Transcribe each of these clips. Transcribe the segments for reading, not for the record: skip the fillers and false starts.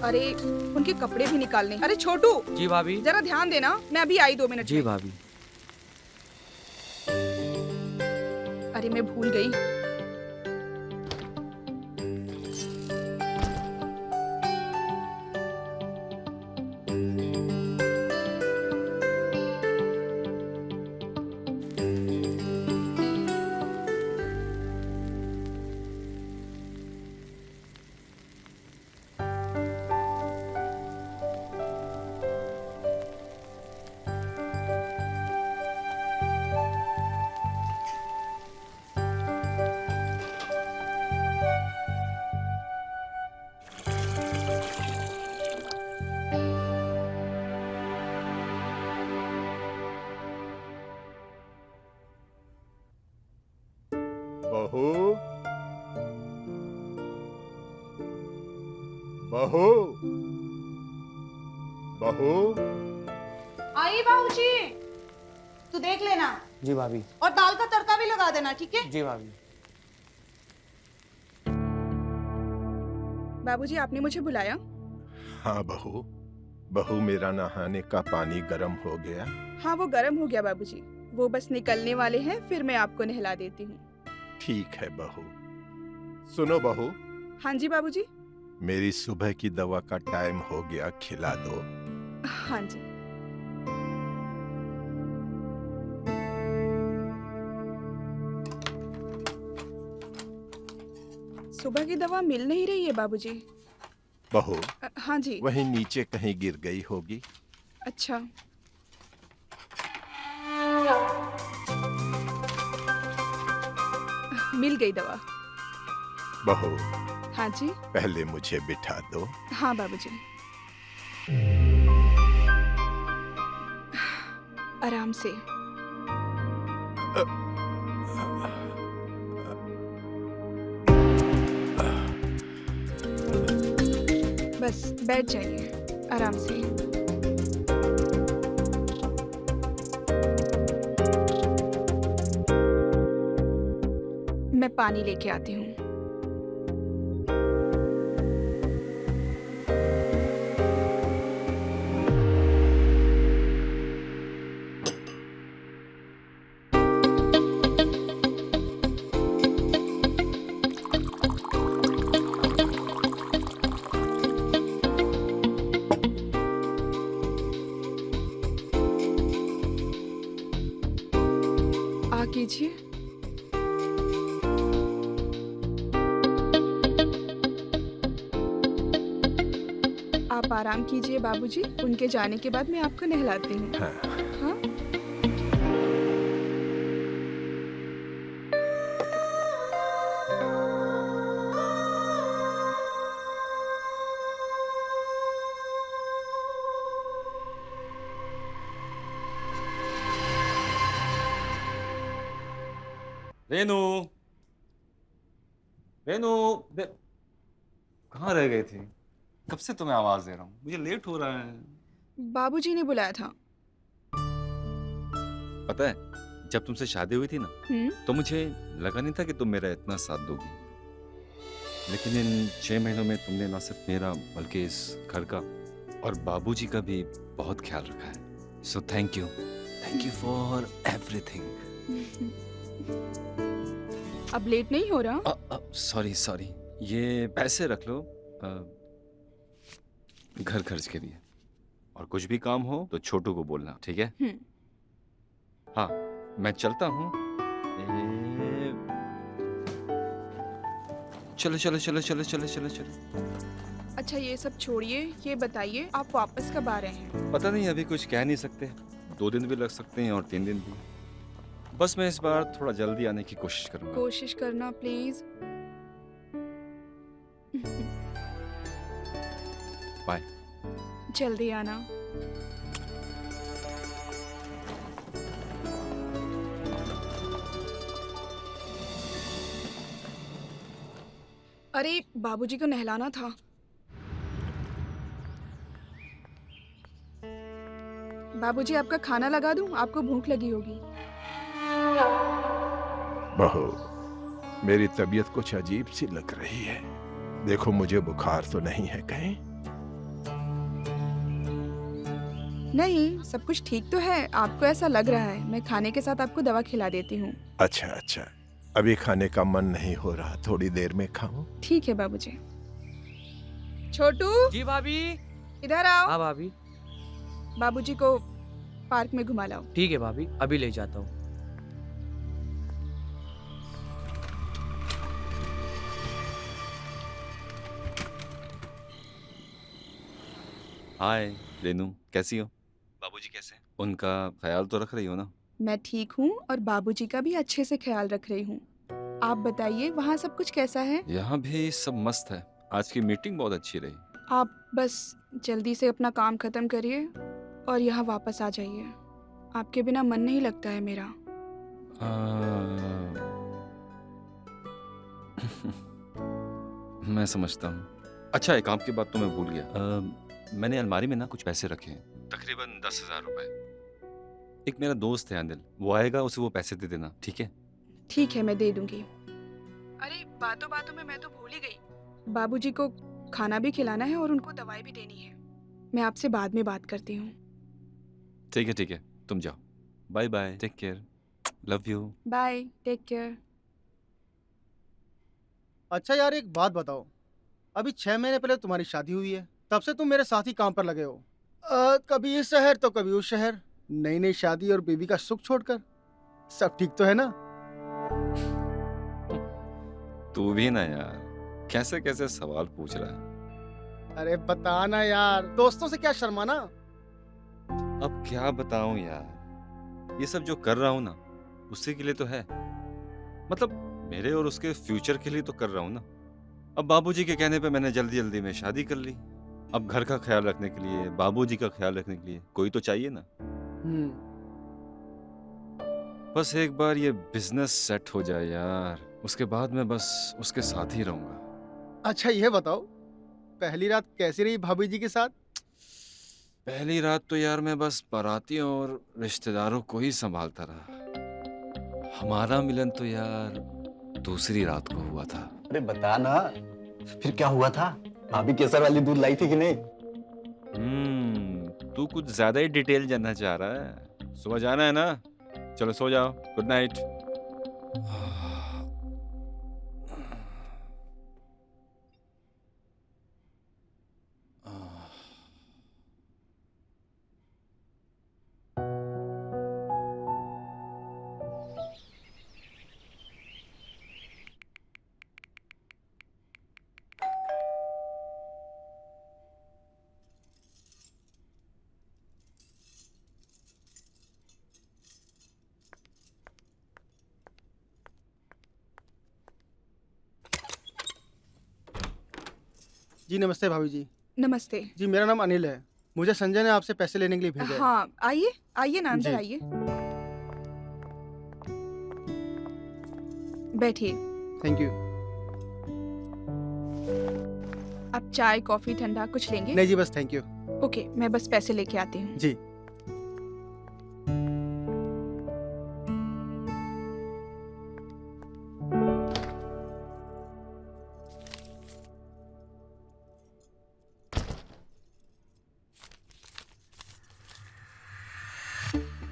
अरे उनके कपड़े भी निकालने। अरे छोटू, जी भाभी। जरा ध्यान देना, मैं अभी आई 2 मिनट जी में। भाभी। अरे मैं भूल गई। बहू, बहू, बहू। आई बाबू जी, तू देख लेना जी भाभी। और दाल का तड़का भी लगा देना, ठीक है? जी भाभी। बाबूजी, आपने मुझे बुलाया? हाँ बहू, बहू मेरा नहाने का पानी गर्म हो गया। हाँ, वो गर्म हो गया बाबूजी। वो बस निकलने वाले हैं, फिर मैं आपको नहला देती हूँ। ठीक है बहू। सुनो बहू, हाँ जी बाबूजी। मेरी सुबह की दवा का टाइम हो गया, खिला दो। हाँ जी। सुबह की दवा मिल नहीं रही है बाबूजी। बहू, हाँ जी। वहीं नीचे कहीं गिर गई होगी। अच्छा। मिल गई दवा। बहू, हाँ जी। पहले मुझे बिठा दो। हाँ बाबूजी। आराम से। बस बैठ जाइए आराम से। मैं पानी लेके आती हूँ। आ कीजिए। आप आराम कीजिए बाबूजी, उनके जाने के बाद मैं आपको नहलाती हूँ। हाँ। हाँ? रेनू, रेनू, कहाँ रह गई थी? कब से तुम्हें आवाज दे रहा हूँ, मुझे लेट हो रहा है। बाबूजी ने बुलाया था। पता है, जब तुमसे शादी हुई थी ना, तो मुझे लगा नहीं था कि तुम मेरा इतना साथ दोगी। लेकिन इन 6 महीनों में तुमने ना सिर्फ मेरा बल्कि इस घर का और बाबूजी का भी बहुत ख्याल रखा है। So thank you for everything. अब लेट नहीं हो रहा? सॉरी, ये पैसे रख लो घर खर्च के लिए, और कुछ भी काम हो तो छोटू को बोलना, ठीक है? हाँ, मैं चलता हूँ। चलो। अच्छा ये सब छोड़िए, ये बताइए आप वापस कब आ रहे हैं? पता नहीं, अभी कुछ कह नहीं सकते। 2 दिन भी लग सकते हैं और 3 दिन भी। बस मैं इस बार थोड़ा जल्दी आने की कोशिश करूंगा। कोशिश करना प्लीज। बाय। जल्दी आना। अरे बाबूजी को नहलाना था। बाबूजी आपका खाना लगा दूं? आपको भूख लगी होगी। बहू, मेरी तबीयत कुछ अजीब सी लग रही है। देखो मुझे बुखार तो नहीं है कहीं? नहीं, सब कुछ ठीक तो है। आपको ऐसा लग रहा है। मैं खाने के साथ आपको दवा खिला देती हूँ। अच्छा अच्छा, अभी खाने का मन नहीं हो रहा, थोड़ी देर में खाऊं। ठीक है बाबूजी। छोटू, जी भाभी। इधर आओ। हाँ भाभी। बाबूजी को पार्क में घुमा लाओ। ठीक है भाभी, अभी ले जाता हूँ। हाय रेनू, कैसी हो? बाबूजी कैसे हैं? उनका ख्याल तो रख रही हो ना? मैं ठीक हूँ और बाबूजी का भी अच्छे से ख्याल रख रही हूँ। आप बताइए, वहाँ सब कुछ कैसा है? यहाँ भी सब मस्त है। आज की मीटिंग बहुत अच्छी रही। आप बस जल्दी से अपना काम खत्म करिए और यहाँ वापस आ जाइए। आपके बिना मन नहीं लगता है मेरा। मैं समझता हूँ। अच्छा, एक काम की बात तो मैं भूल गया। मैंने अलमारी में ना कुछ पैसे रखे हैं, तकरीबन 10,000 रुपए। एक मेरा दोस्त है अनिल, वो आएगा, उसे वो पैसे दे देना, ठीक है? ठीक है, मैं दे दूंगी। अरे बातों बातों में मैं तो भूल ही गई। बाबूजी को खाना भी खिलाना है और उनको दवाई भी देनी है। मैं आपसे बाद में बात करती हूँ। ठीक है, तुम जाओ। Bye bye, take care, love you. Bye, take care. अच्छा यार, एक बात बताओ, अभी 6 महीने पहले तुम्हारी शादी हुई है, तब से तुम मेरे साथ ही काम पर लगे हो। कभी इस शहर तो कभी उस शहर, नई नई शादी और बेबी का सुख छोड़कर। सब ठीक तो है ना? तू भी ना यार, कैसे कैसे सवाल पूछ रहा है। अरे बता ना यार, दोस्तों से क्या शर्माना। अब क्या बताऊं यार, ये सब जो कर रहा हूं ना, उसी के लिए तो है। मतलब मेरे और उसके फ्यूचर के लिए तो कर रहा हूं ना। अब बाबूजी के कहने पे मैंने जल्दी जल्दी में शादी कर ली। अब घर का ख्याल रखने के लिए, बाबूजी का ख्याल रखने के लिए कोई तो चाहिए ना। बस एक बार ये बिजनेस सेट हो जाए यार, उसके बाद मैं बस उसके साथ ही रहूंगा। अच्छा ये बताओ, पहली रात कैसी रही भाभी जी के साथ? पहली रात तो यार मैं बस बारातियों और रिश्तेदारों को ही संभालता रहा। हमारा मिलन तो यार दूसरी रात को हुआ था। अरे बता ना, फिर क्या हुआ था? भाभी केसर वाली दूध लाई थी कि नहीं? तू कुछ ज्यादा ही डिटेल जानना चाह रहा है। सुबह जाना है ना, चलो सो जाओ, गुड नाइट। जी नमस्ते भाभी जी। नमस्ते। जी मेरा नाम अनिल है, मुझे संजय ने आपसे पैसे लेने के लिए भेजा है। हाँ, आइए आइए ना, अंदर जी। आइए, बैठिए। Thank you. आप चाय, कॉफी, ठंडा कुछ लेंगे? नहीं जी, बस थैंक यू। ओके, मैं बस पैसे लेके आती हूँ। जी।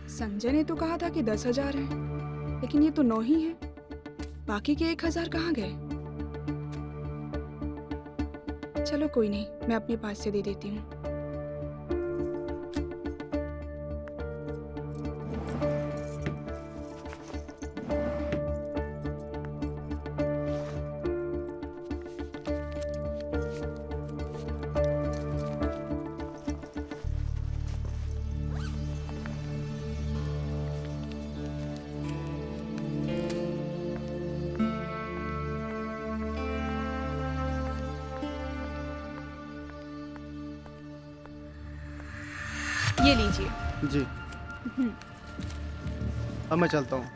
संजय ने तो कहा था कि 10,000 है, लेकिन ये तो 9 ही है। बाकी के 1,000 कहाँ गए? चलो कोई नहीं, मैं अपने पास से दे देती हूँ। ये लीजिए। जी। अब मैं चलता हूँ।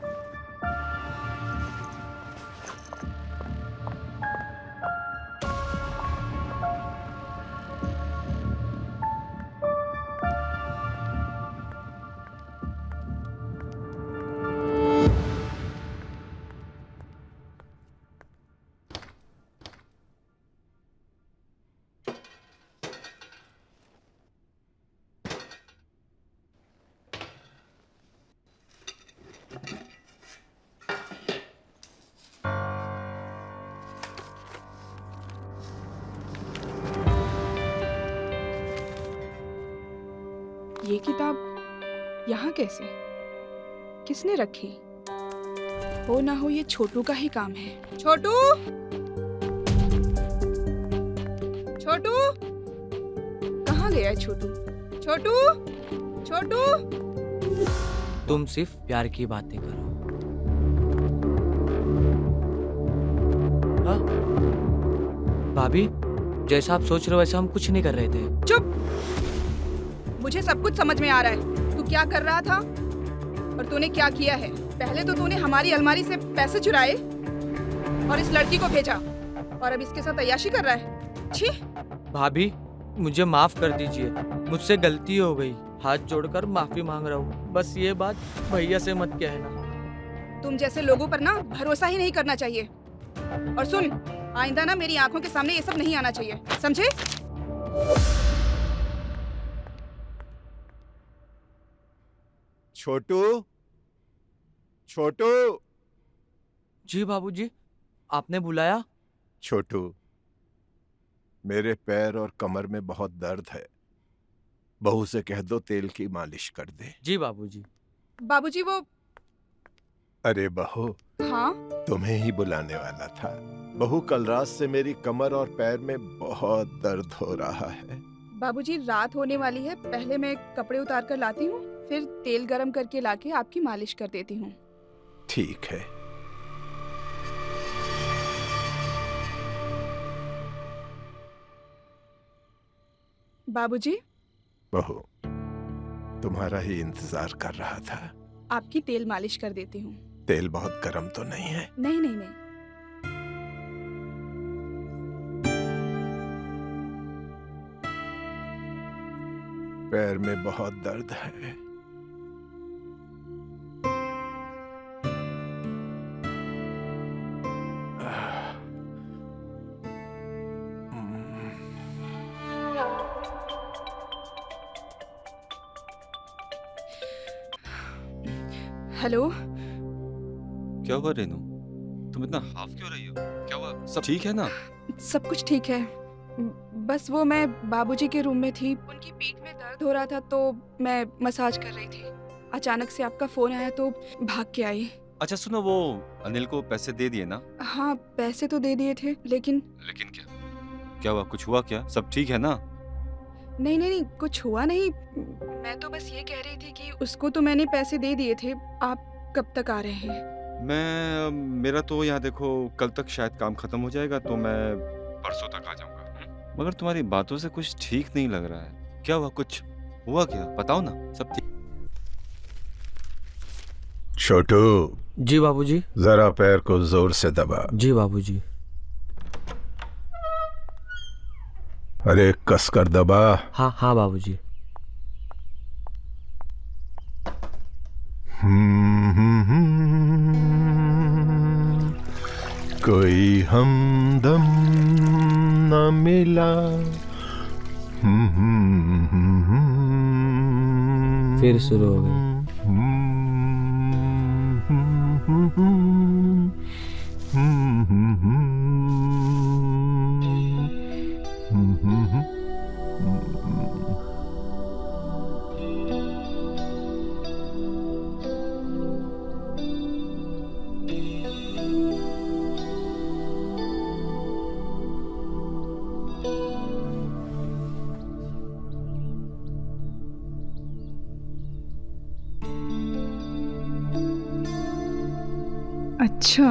ये किताब यहाँ कैसे? किसने रखी? हो ना हो ये छोटू का ही काम है। छोटू, छोटू, कहाँ गया है छोटू? छोटू, छोटू। तुम सिर्फ प्यार की बातें करो। हाँ? भाभी, जैसा आप सोच रहे हो वैसा हम कुछ नहीं कर रहे थे। चुप! मुझे सब कुछ समझ में आ रहा है। तू क्या कर रहा था और तूने क्या किया है। पहले तो तूने हमारी अलमारी से पैसे चुराए और इस लड़की को भेजा और अब इसके साथ अय्याशी कर रहा है। छी! भाभी, मुझे माफ कर दीजिए, मुझसे गलती हो गई। हाथ जोड़कर माफी मांग रहा हूँ। बस ये बात भैया से मत कहना। तुम जैसे लोगों पर ना भरोसा ही नहीं करना चाहिए। और सुन, आइंदा ना मेरी आंखों के सामने ये सब नहीं आना चाहिए, समझे? छोटू, छोटू, जी बाबूजी, आपने बुलाया? छोटू, मेरे पैर और कमर में बहुत दर्द है। बहू से कह दो तेल की मालिश कर दे। जी बाबूजी। बाबूजी वो। अरे बहू, हाँ? तुम्हें ही बुलाने वाला था। बहू, कल रात से मेरी कमर और पैर में बहुत दर्द हो रहा है। बाबूजी, रात होने वाली है, पहले मैं कपड़े उतार कर लाती हूँ, फिर तेल गरम करके लाके आपकी मालिश कर देती हूँ। ठीक है। बाबूजी, बहू, तुम्हारा ही इंतजार कर रहा था। आपकी तेल मालिश कर देती हूँ। तेल बहुत गर्म तो नहीं है? नहीं नहीं नहीं। पैर में बहुत दर्द है। हेलो। क्या हुआ रेनू? तुम इतना हाफ क्यों रही हो? क्या हुआ? सब ठीक है ना? सब कुछ ठीक है, बस वो मैं बाबूजी के रूम में थी, उनकी पीठ में दर्द हो रहा था तो मैं मसाज कर रही थी। अचानक से आपका फोन आया तो भाग के आई। अच्छा सुनो, वो अनिल को पैसे दे दिए ना? हाँ, पैसे तो दे दिए थे, लेकिन क्या? क्या हुआ? कुछ हुआ क्या? सब ठीक है ना? नहीं नहीं नहीं, कुछ हुआ नहीं। मैं तो बस ये कह रही थी कि उसको तो मैंने पैसे दे दिए थे। आप कब तक आ रहे हैं? मेरा तो यहाँ देखो, कल तक शायद काम खत्म हो जाएगा तो मैं परसों तक आ जाऊंगा। मगर तुम्हारी बातों से कुछ ठीक नहीं लग रहा है। क्या हुआ? कुछ हुआ क्या? बताओ ना। सब ठीक? छोटू। जी बाबूजी। जरा पैर को जोर से दबा। जी बाबूजी। अरे कस कर दबा। हाँ हाँ बाबूजी। कोई हमदम न मिला। फिर शुरू हो गई। अच्छा,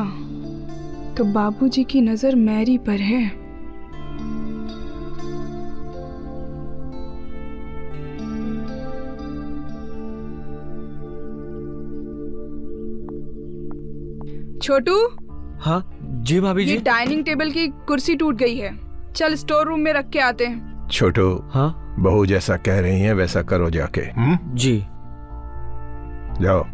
तो बाबूजी की नजर मैरी पर है। छोटू। हाँ जी भाभी जी। ये डाइनिंग टेबल की कुर्सी टूट गई है, चल स्टोर रूम में रख के आते हैं। छोटू। हाँ बहू जैसा कह रही है वैसा करो जाके। जी। जाओ।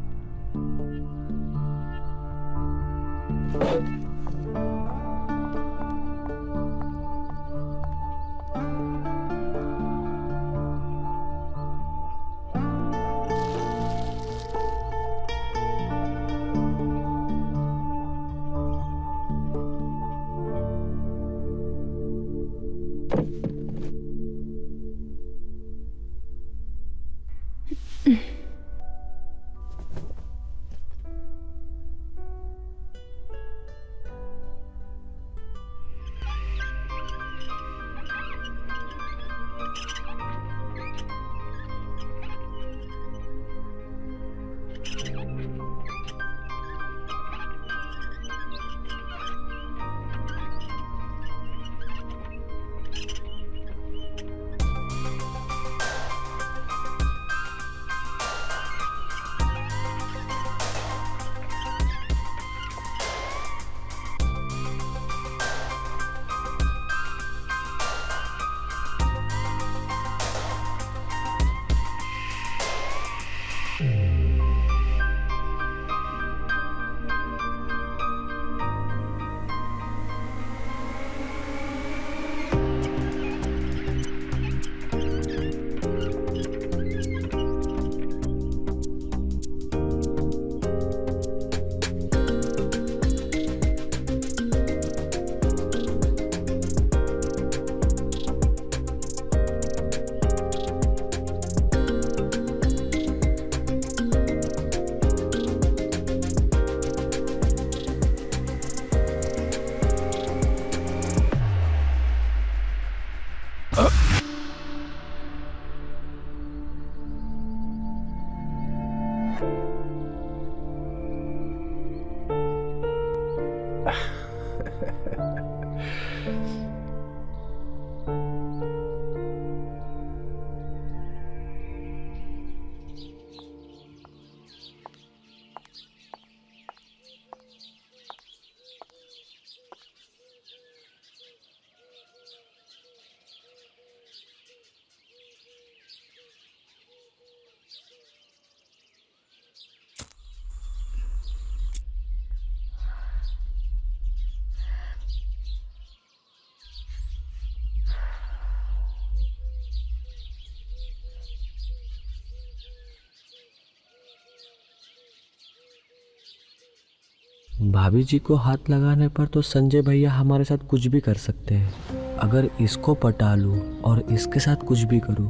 भाभी जी को हाथ लगाने पर तो संजय भैया हमारे साथ कुछ भी कर सकते हैं। अगर इसको पटा लूं और इसके साथ कुछ भी करूं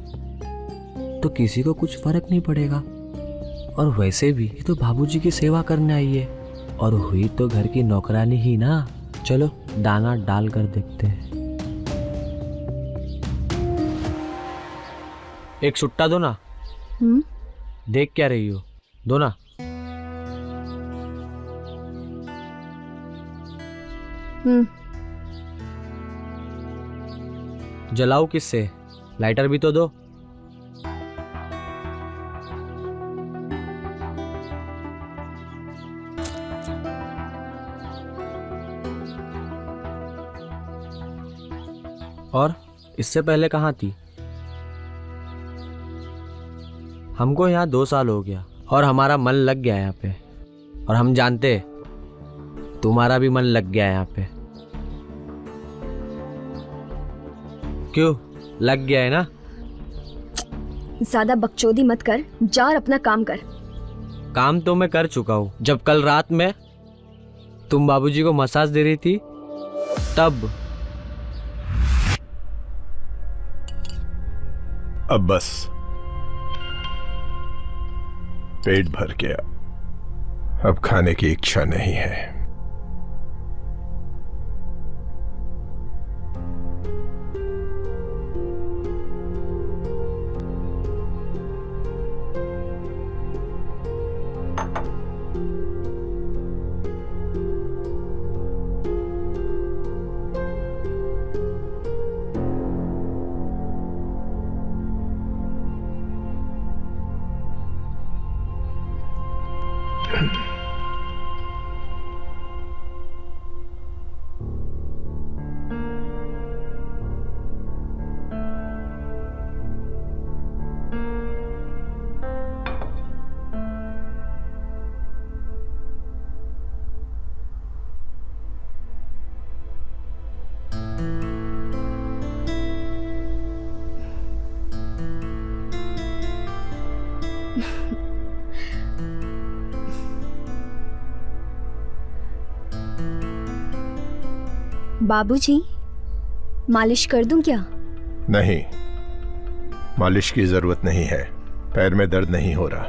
तो किसी को कुछ फर्क नहीं पड़ेगा। और वैसे भी ये तो बाबूजी की सेवा करने आई है और हुई तो घर की नौकरानी ही ना। चलो दाना डाल कर देखते हैं। एक छुट्टा दो ना। देख क्या रही हो, दो ना। जलाओ किससे, लाइटर भी तो दो। और इससे पहले कहाँ थी? हमको यहाँ 2 साल हो गया और हमारा मन लग गया यहाँ पे। और हम जानते तुम्हारा भी मन लग गया यहाँ पे। क्यों लग गया है ना? ज्यादा बकचोदी मत कर, जा और अपना काम कर। काम तो मैं कर चुका हूँ। जब कल रात में तुम बाबूजी को मसाज दे रही थी तब। अब बस, पेट भर गया, अब खाने की इच्छा नहीं है। बाबूजी, मालिश कर दूं क्या? नहीं, मालिश की जरूरत नहीं है। पैर में दर्द नहीं हो रहा।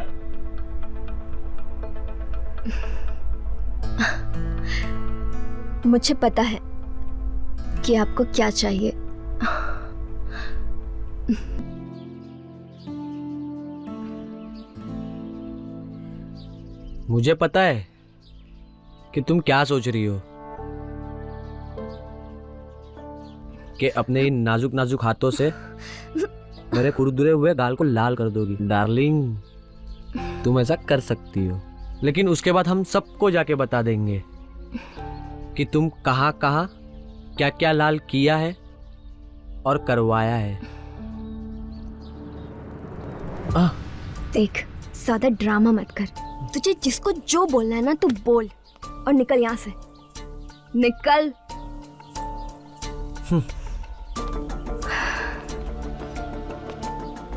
मुझे पता है कि आपको क्या चाहिए। मुझे पता है कि तुम क्या सोच रही हो, कि अपने इन नाजुक नाजुक हाथों से मेरे कुरकुरे हुए गाल को लाल कर दोगी। डार्लिंग, तुम ऐसा कर सकती हो, लेकिन उसके बाद हम सबको जाके बता देंगे कि तुम कहाँ कहाँ क्या क्या लाल किया है और करवाया है। देख, ज्यादा ड्रामा मत कर। तुझे जिसको जो बोलना है ना तू बोल और निकल यहाँ से, निकल।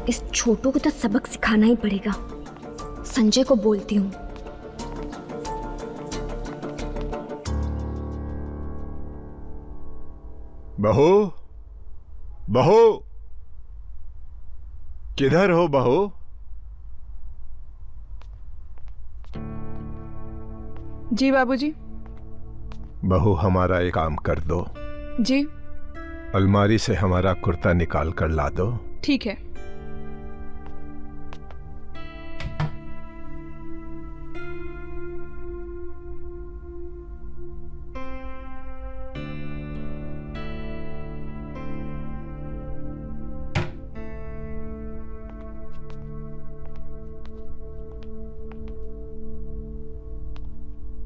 इस छोटू को तो सबक सिखाना ही पड़ेगा। संजय को बोलती हूँ। बहू, बहू, किधर हो बहू? जी बाबूजी। बहू, हमारा एक काम कर दो। जी। अलमारी से हमारा कुर्ता निकाल कर ला दो। ठीक है।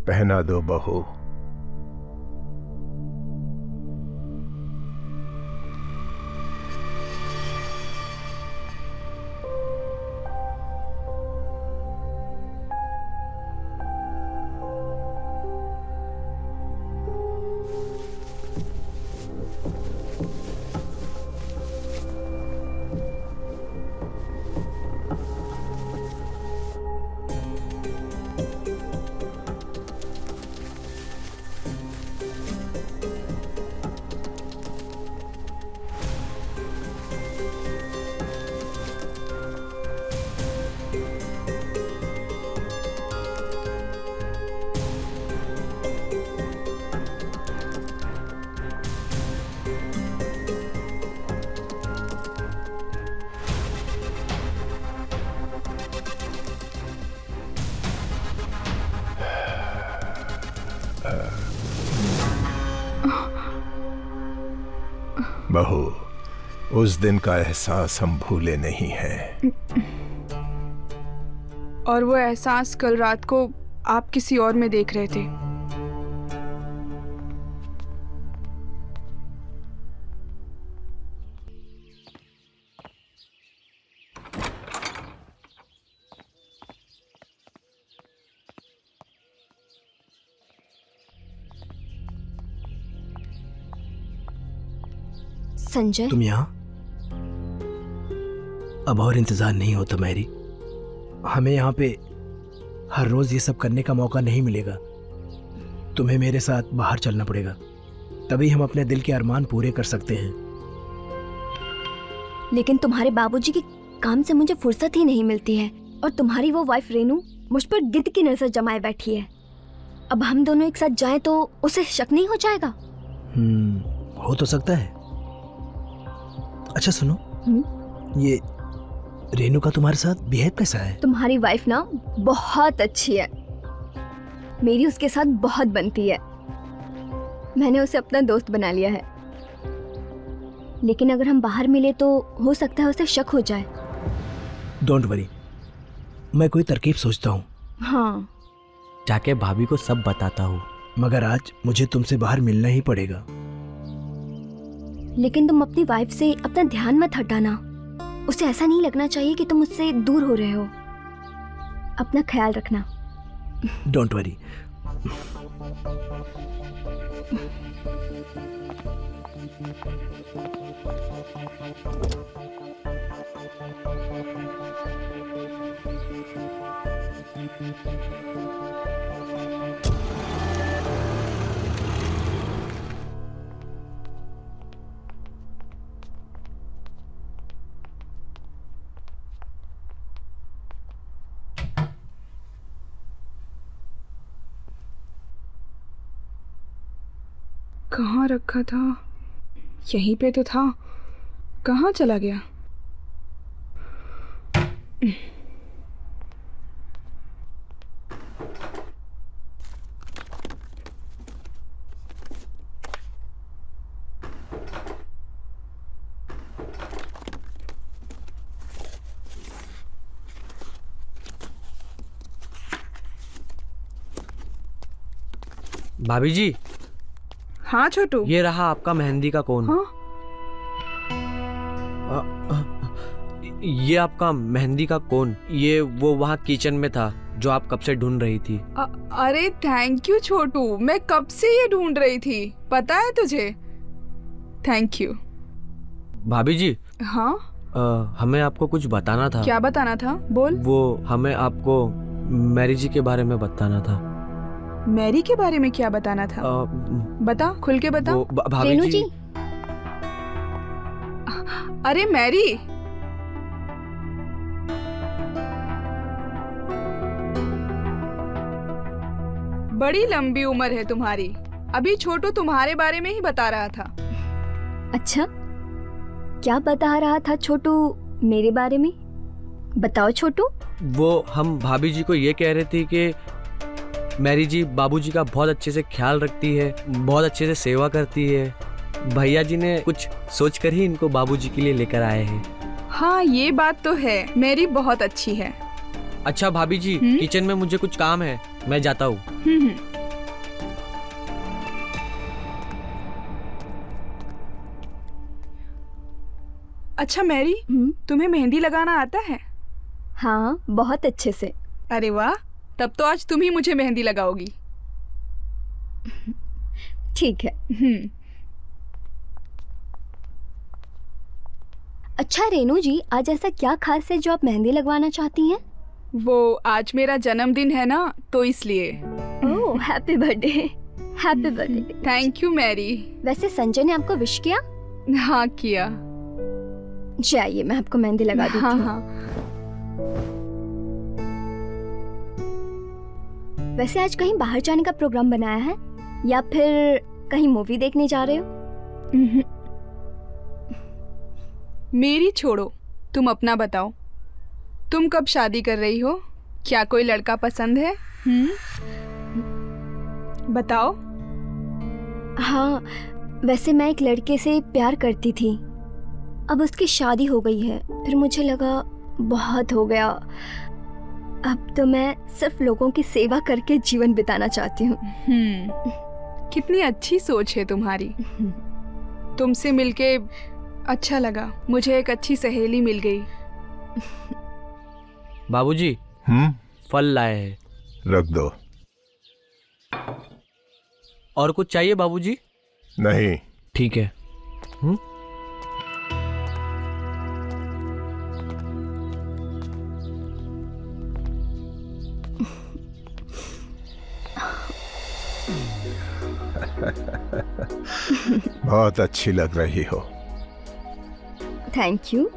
पहना दो बहू। बहू, उस दिन का एहसास हम भूले नहीं हैं। और वो एहसास कल रात को आप किसी और में देख रहे थे। संजय, तुम यहाँ? अब और इंतजार नहीं होता मैरी। हमें यहाँ पे हर रोज ये सब करने का मौका नहीं मिलेगा। तुम्हें मेरे साथ बाहर चलना पड़ेगा, तभी हम अपने दिल के अरमान पूरे कर सकते हैं। लेकिन तुम्हारे बाबूजी के काम से मुझे फुर्सत ही नहीं मिलती है, और तुम्हारी वो वाइफ रेनू मुझ पर गिद्ध की नजर जमाए बैठी है। अब हम दोनों एक साथ जाएं तो उसे शक नहीं हो जाएगा? हो तो सकता है। अच्छा सुनो, ये रेनू का तुम्हारे साथ बिहेव कैसा है? तुम्हारी वाइफ ना बहुत अच्छी है, मेरी उसके साथ बहुत बनती है। मैंने उसे अपना दोस्त बना लिया है, लेकिन अगर हम बाहर मिले तो हो सकता है उसे शक हो जाए। डोंट वरी, मैं कोई तरकीब सोचता हूँ। हाँ, जाके भाभी को सब बताता हूँ। मगर आज मुझे तुमसे बाहर मिलना ही पड़ेगा। लेकिन तुम अपनी वाइफ से अपना ध्यान मत हटाना। उसे ऐसा नहीं लगना चाहिए कि तुम उससे दूर हो रहे हो। अपना ख्याल रखना। Don't worry. कहाँ रखा था? यहीं पे तो था। कहाँ चला गया? भाभी जी, हाँ छोटू। ये रहा आपका मेहंदी का कोन। हाँ? ये आपका मेहंदी का कोन, ये वो वहाँ किचन में था जो आप कब से ढूंढ रही थी। अरे थैंक यू छोटू, मैं कब से ये ढूंढ रही थी, पता है तुझे। Thank you. भाभी जी, हाँ? हमें आपको कुछ बताना था। क्या बताना था? बोल। वो हमें आपको मैरी जी के बारे में बताना था। मैरी के बारे में क्या बताना था? बता, खुल के बता। भाभी रेनू जी, अरे मैरी, बड़ी लंबी उम्र है तुम्हारी। अभी छोटू तुम्हारे बारे में ही बता रहा था। अच्छा, क्या बता रहा था छोटू मेरे बारे में? बताओ छोटू। वो हम भाभी जी को ये कह रहे थे कि मैरी जी बाबूजी का बहुत अच्छे से ख्याल रखती है, बहुत अच्छे से सेवा करती है। भैया जी ने कुछ सोचकर ही इनको बाबूजी के लिए लेकर आए हैं। हाँ, ये बात तो है, मैरी बहुत अच्छी है। अच्छा भाभी जी, किचन में मुझे कुछ काम है, मैं जाता हूँ। अच्छा मैरी, तुम्हें मेहंदी लगाना आता है? हाँ, बहुत अच्छे से। अरे वाह, तब तो आज तुम ही मुझे मेहंदी लगाओगी। ठीक है। अच्छा रेनू जी, आज ऐसा क्या खास है जो आप मेहंदी लगवाना चाहती हैं? वो आज मेरा जन्मदिन है ना, तो इसलिए। Oh, happy birthday. Happy birthday. Thank you Mary. वैसे संजय ने आपको विश किया? हाँ किया। जाइए, मैं आपको मेहंदी लगा देती हूँ। हाँ। वैसे आज कहीं बाहर जाने का प्रोग्राम बनाया है या फिर कहीं मूवी देखने जा रहे हो? मेरी छोड़ो, तुम अपना बताओ। तुम कब शादी कर रही हो? क्या कोई लड़का पसंद है? बताओ। हाँ, वैसे मैं एक लड़के से प्यार करती थी, अब उसकी शादी हो गई है। फिर मुझे लगा बहुत हो गया, अब तो मैं सिर्फ लोगों की सेवा करके जीवन बिताना चाहती हूँ। कितनी अच्छी सोच है तुम्हारी। तुमसे मिलके अच्छा लगा, मुझे एक अच्छी सहेली मिल गई। बाबूजी फल लाए हैं। रख दो। और कुछ चाहिए बाबूजी? नहीं। ठीक है। बहुत अच्छी लग रही हो। Thank you.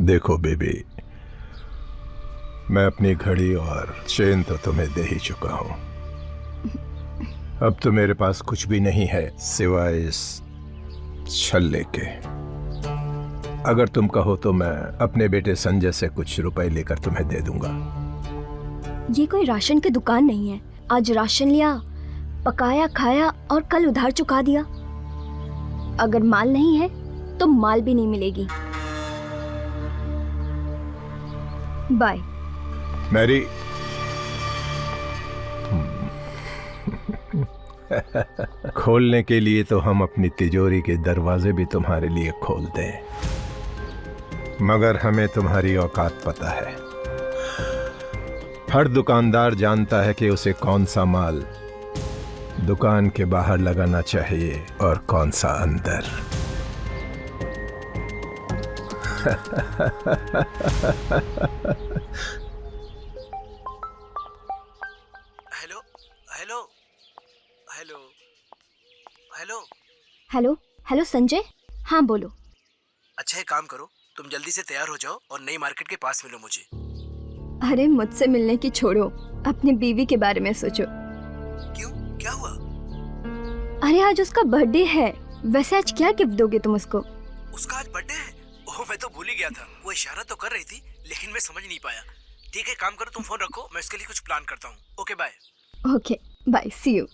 देखो बेबी, मैं अपनी घड़ी और चेन तो तुम्हें दे ही चुका हूं। अब तो मेरे पास कुछ भी नहीं है सिवाय इस छल्ले के। अगर तुम कहो तो मैं अपने बेटे संजय से कुछ रुपए लेकर तुम्हें दे दूंगा। ये कोई राशन की दुकान नहीं है। आज राशन लिया, पकाया, खाया और कल उधार चुका दिया। अगर माल नहीं है तो माल भी नहीं मिलेगी। बाय। मैरी, खोलने के लिए तो हम अपनी तिजोरी के दरवाजे भी तुम्हारे लिए खोल दें, मगर हमें तुम्हारी औकात पता है। हर दुकानदार जानता है कि उसे कौन सा माल दुकान के बाहर लगाना चाहिए और कौन सा अंदर। Hello hello hello hello hello hello Sanjay. हाँ बोलो। अच्छा एक काम करो, तुम जल्दी से तैयार हो जाओ और नई मार्केट के पास मिलो मुझे। अरे मुझसे मिलने की छोड़ो, अपनी बीवी के बारे में सोचो। क्यों, क्या हुआ? अरे आज उसका बर्थडे है, वैसे आज क्या गिफ्ट दोगे तुम उसको? उसका आज बर्थडे है? ओह मैं तो भूल ही गया था। वो इशारा तो कर रही थी लेकिन मैं समझ नहीं पाया। ठीक है काम करो, तुम फोन रखो, मैं इसके लिए कुछ प्लान करता हूँ। Okay bye. Okay bye, see you.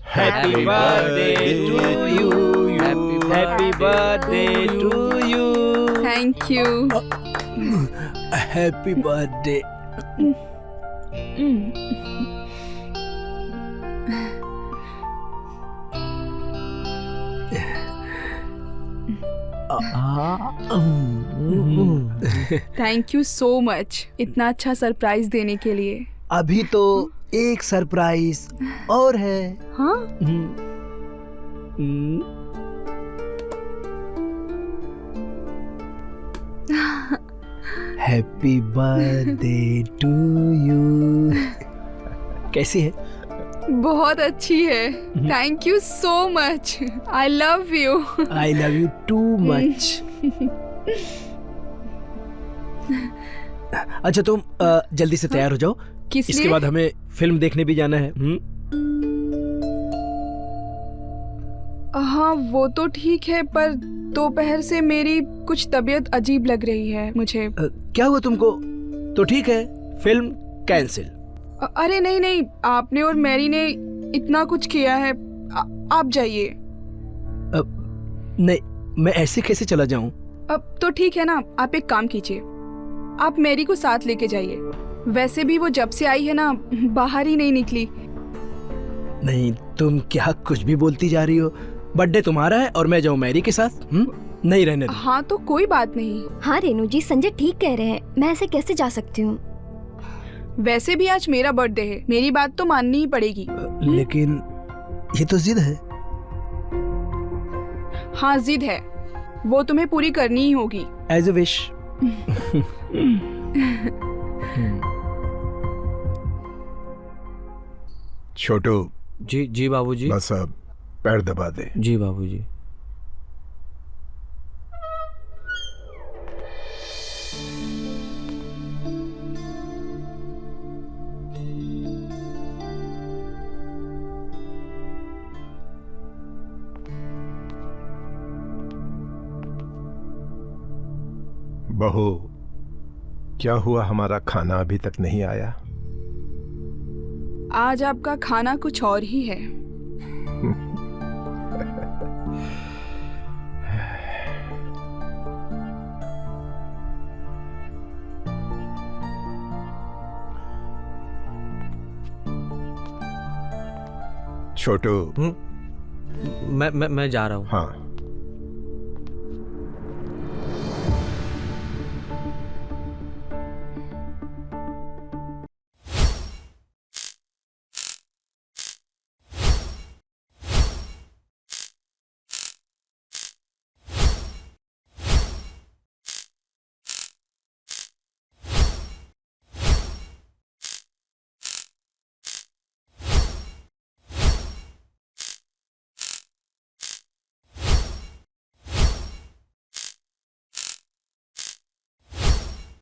Happy birthday to you, happy birthday to you. Thank you. Happy birthday. Thank you so much इतना अच्छा सरप्राइज देने के लिए। अभी तो एक सरप्राइज और है। हाँ? Happy birthday to you. कैसी है? बहुत अच्छी है। Thank you so much. I love you. I love you too much. अच्छा तुम जल्दी से तैयार हो जाओ, किस इसके लिए? बाद हमें फिल्म देखने भी जाना है। हाँ वो तो ठीक है, पर दोपहर से मेरी कुछ तबीयत अजीब लग रही है मुझे। क्या हुआ तुमको? तो ठीक है, फिल्म कैंसिल। अरे नहीं नहीं, आपने और मैरी ने इतना कुछ किया है, आप जाइए। नहीं, मैं ऐसे कैसे चला जाऊं? अब तो ठीक है ना, आप एक काम कीजिए, आप मैरी को साथ लेके जाइए। वैसे भी वो जब से आई है ना, बाहर ही नहीं निकली। नहीं, तुम क्या कुछ भी बोलती जा रही हो? बर्थडे तुम्हारा है और मैं जाऊं मैरी के साथ? नहीं रहने दो। हाँ तो कोई बात नहीं। हाँ रेनू जी, संजय ठीक कह रहे हैं, मैं ऐसे कैसे जा सकती हूँ? वैसे भी आज मेरा बर्थडे है, मेरी बात तो माननी ही पड़ेगी। लेकिन ये तो जिद है। हाँ जिद है, वो तुम्हें पूरी करनी ही होगी। As a wish. छोटू, जी जी बाबूजी। बस अब पैर दबा दे। जी बाबूजी। बहू, क्या हुआ, हमारा खाना अभी तक नहीं आया? आज आपका खाना कुछ और ही है। छोटू। मैं जा रहा हूँ। हाँ,